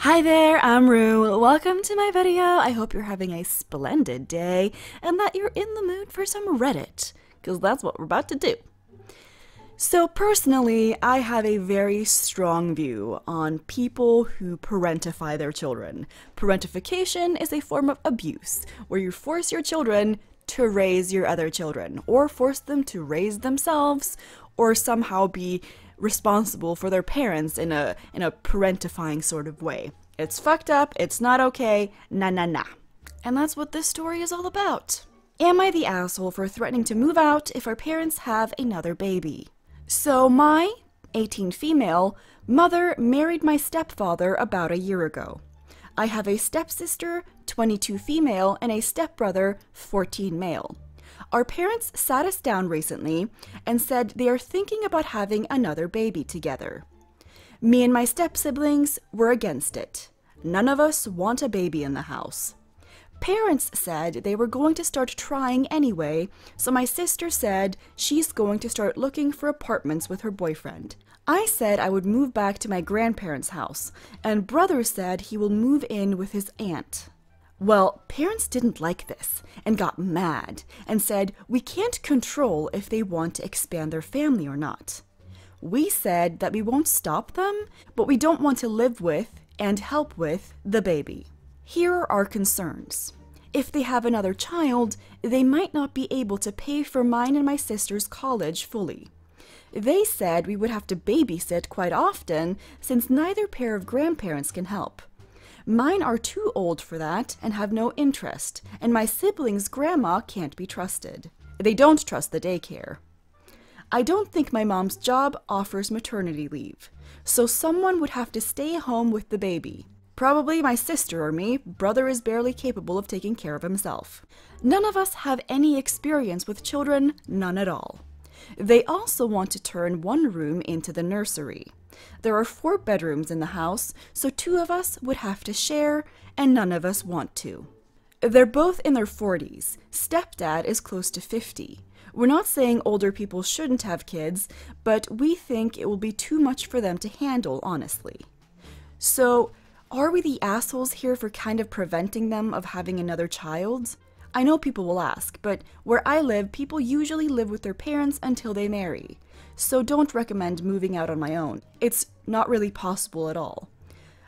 Hi there, I'm Roux. Welcome to my video. I hope you're having a splendid day and that you're in the mood for some Reddit, because that's what we're about to do. So personally, I have a very strong view on people who parentify their children. Parentification is a form of abuse, where you force your children to raise your other children, or force them to raise themselves, or somehow be responsible for their parents in a parentifying sort of way. It's fucked up, it's not okay, nah nah nah. And that's what this story is all about. Am I the asshole for threatening to move out if our parents have another baby? So my 18 female mother married my stepfather about a year ago. I have a stepsister, 22 female, and a stepbrother, 14 male. Our parents sat us down recently and said they are thinking about having another baby together. Me and my step-siblings were against it. None of us want a baby in the house. Parents said they were going to start trying anyway, so my sister said she's going to start looking for apartments with her boyfriend. I said I would move back to my grandparents' house, and brother said he will move in with his aunt. Well, parents didn't like this and got mad and said we can't control if they want to expand their family or not. We said that we won't stop them, but we don't want to live with and help with the baby. Here are our concerns. If they have another child, they might not be able to pay for mine and my sister's college fully. They said we would have to babysit quite often since neither pair of grandparents can help. Mine are too old for that and have no interest, and my siblings' grandma can't be trusted. They don't trust the daycare. I don't think my mom's job offers maternity leave, so someone would have to stay home with the baby. Probably my sister or me. Brother is barely capable of taking care of himself. None of us have any experience with children, none at all. They also want to turn one room into the nursery. There are 4 bedrooms in the house, so 2 of us would have to share, and none of us want to. They're both in their 40s. Stepdad is close to 50. We're not saying older people shouldn't have kids, but we think it will be too much for them to handle, honestly. So, are we the assholes here for kind of preventing them of having another child? I know people will ask, but where I live, people usually live with their parents until they marry. So don't recommend moving out on my own. It's not really possible at all.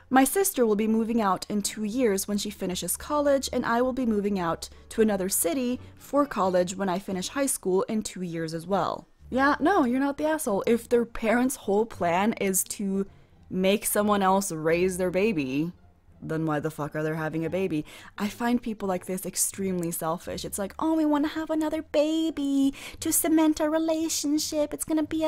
My sister will be moving out in 2 years when she finishes college, and I will be moving out to another city for college when I finish high school in 2 years as well. Yeah, no, you're not the asshole. If their parents' whole plan is to make someone else raise their baby, then why the fuck are they having a baby? I find people like this extremely selfish. It's like, oh, we want to have another baby to cement our relationship. It's gonna be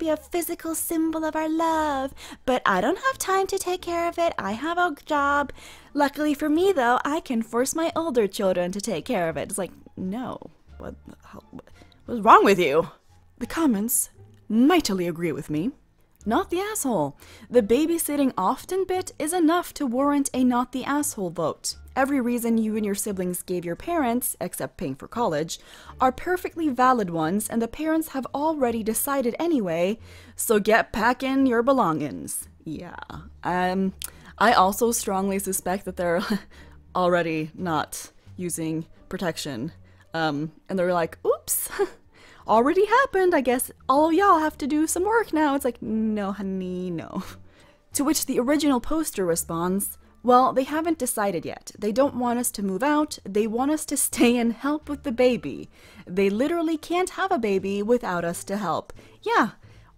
a physical symbol of our love. But I don't have time to take care of it. I have a job. Luckily for me, though, I can force my older children to take care of it. It's like, no. What's wrong with you? The comments mightily agree with me. Not the asshole. The babysitting often bit is enough to warrant a not the asshole vote. Every reason you and your siblings gave your parents, except paying for college, are perfectly valid ones, and the parents have already decided anyway, so get packing your belongings. Yeah. I also strongly suspect that they're already not using protection. And they're like, oops. Already happened, I guess all of y'all have to do some work now. It's like, no honey, no. To which the original poster responds, well, they haven't decided yet. They don't want us to move out, they want us to stay and help with the baby. They literally can't have a baby without us to help. Yeah,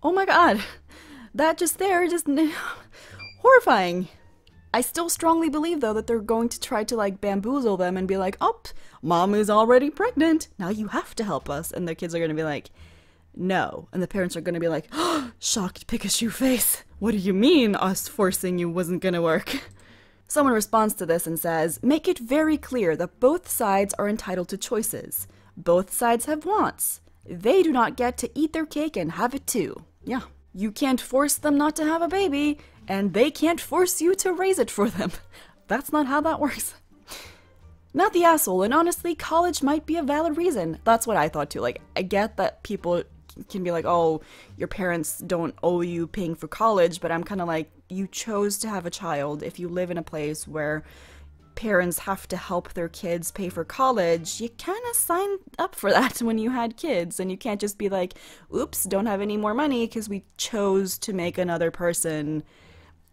oh my god. That just horrifying. I still strongly believe, though, that they're going to try to, like, bamboozle them and be like, oh, mom is already pregnant, now you have to help us. And the kids are going to be like, no. And the parents are going to be like, oh, shocked Pikachu face. What do you mean us forcing you wasn't going to work? Someone responds to this and says, make it very clear that both sides are entitled to choices. Both sides have wants. They do not get to eat their cake and have it too. Yeah. You can't force them not to have a baby, and they can't force you to raise it for them. That's not how that works. Not the asshole, and honestly, college might be a valid reason. That's what I thought too. Like, I get that people can be like, oh, your parents don't owe you paying for college, but I'm kind of like, you chose to have a child. If you live in a place where parents have to help their kids pay for college, you kind of signed up for that when you had kids, and you can't just be like, oops, don't have any more money because we chose to make another person.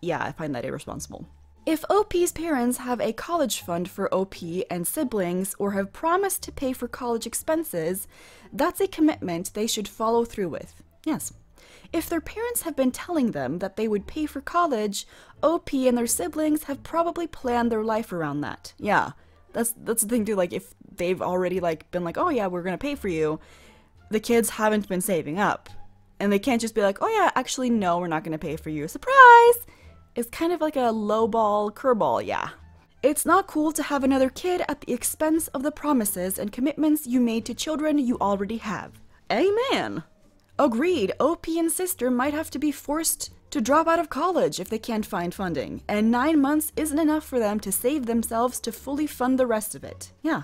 Yeah, I find that irresponsible. If OP's parents have a college fund for OP and siblings or have promised to pay for college expenses, that's a commitment they should follow through with. Yes. If their parents have been telling them that they would pay for college, OP and their siblings have probably planned their life around that. Yeah, that's the thing too, like if they've already like been like, oh yeah, we're gonna pay for you, the kids haven't been saving up. And they can't just be like, oh yeah, actually no, we're not gonna pay for you. Surprise! It's kind of like a lowball curveball, yeah. It's not cool to have another kid at the expense of the promises and commitments you made to children you already have. Amen! Agreed, OP and sister might have to be forced to drop out of college if they can't find funding, and 9 months isn't enough for them to save themselves to fully fund the rest of it. Yeah.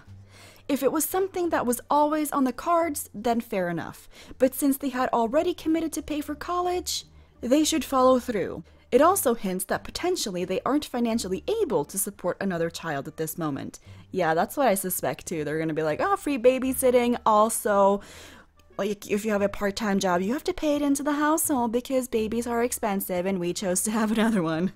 If it was something that was always on the cards, then fair enough. But since they had already committed to pay for college, they should follow through. It also hints that potentially they aren't financially able to support another child at this moment. Yeah, that's what I suspect too. They're gonna be like, oh, free babysitting, also, like, if you have a part-time job, you have to pay it into the household because babies are expensive and we chose to have another one.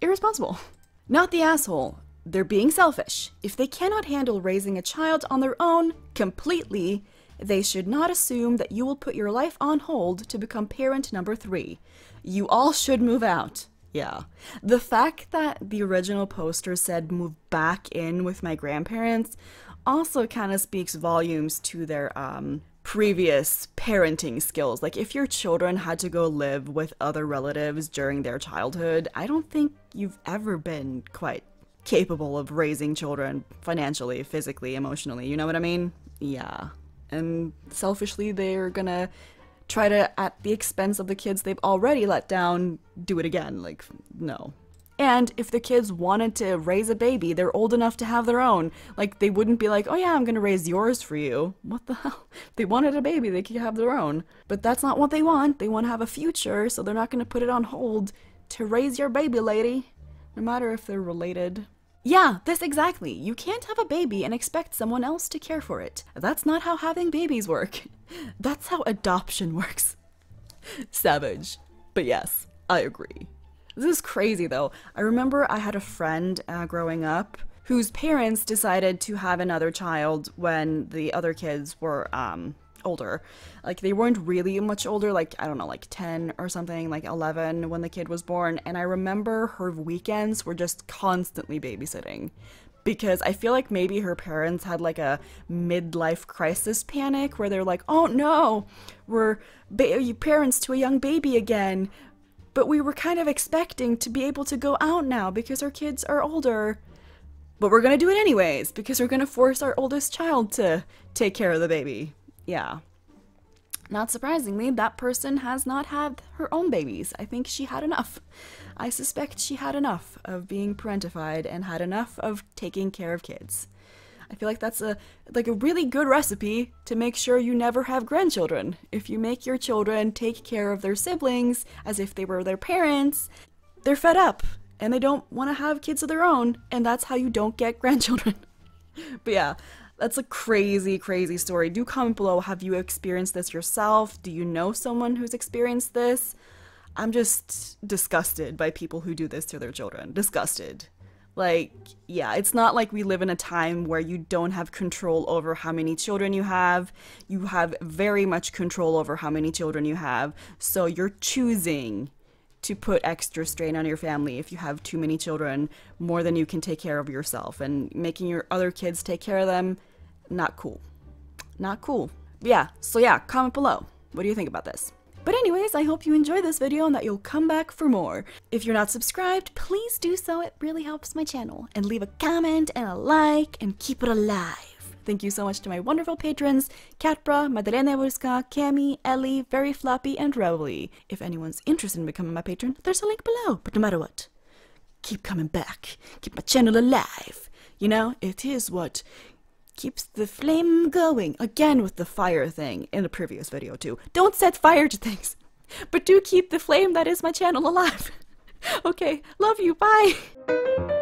Irresponsible. Not the asshole. They're being selfish. If they cannot handle raising a child on their own completely, they should not assume that you will put your life on hold to become parent number 3. You all should move out. Yeah. The fact that the original poster said move back in with my grandparents also kind of speaks volumes to their previous parenting skills. Like, if your children had to go live with other relatives during their childhood, I don't think you've ever been quite capable of raising children financially, physically, emotionally. You know what I mean? Yeah. And selfishly, they're gonna try to, at the expense of the kids they've already let down, do it again. Like, no. And if the kids wanted to raise a baby, they're old enough to have their own. Like, they wouldn't be like, oh yeah, I'm gonna raise yours for you. What the hell? If they wanted a baby, they could have their own. But that's not what they want. They want to have a future, so they're not gonna put it on hold to raise your baby, lady. No matter if they're related. Yeah, this exactly. You can't have a baby and expect someone else to care for it. That's not how having babies work. That's how adoption works. Savage. But yes, I agree. This is crazy though. I remember I had a friend growing up whose parents decided to have another child when the other kids were older. Like, they weren't really much older, like, I don't know, like 10 or something, like 11 when the kid was born. And I remember her weekends were just constantly babysitting, because I feel like maybe her parents had like a midlife crisis panic where they're like, oh no, we're parents to a young baby again, but we were kind of expecting to be able to go out now because our kids are older. But we're gonna do it anyways because we're gonna force our oldest child to take care of the baby. Yeah. Not surprisingly, that person has not had her own babies. I think she had enough. I suspect she had enough of being parentified and had enough of taking care of kids. I feel like that's a really good recipe to make sure you never have grandchildren. If you make your children take care of their siblings as if they were their parents, they're fed up and they don't want to have kids of their own, and that's how you don't get grandchildren. But yeah, that's a crazy, crazy story. Do comment below, have you experienced this yourself? Do you know someone who's experienced this? I'm just disgusted by people who do this to their children. Disgusted. Like, yeah, it's not like we live in a time where you don't have control over how many children you have. You have very much control over how many children you have. So you're choosing to put extra strain on your family if you have too many children, more than you can take care of yourself, and making your other kids take care of them, not cool. Not cool. Yeah, so yeah, comment below. What do you think about this? But anyways, I hope you enjoyed this video and that you'll come back for more. If you're not subscribed, please do so. It really helps my channel. And leave a comment and a like and keep it alive. Thank you so much to my wonderful patrons, Katbra, Madalena Wurska, Cami, Ellie, Very Floppy, and Rowley. If anyone's interested in becoming my patron, there's a link below. But no matter what, keep coming back. Keep my channel alive. You know, it is what keeps the flame going. Again with the fire thing in a previous video too. Don't set fire to things, but do keep the flame that is my channel alive. Okay, love you, bye!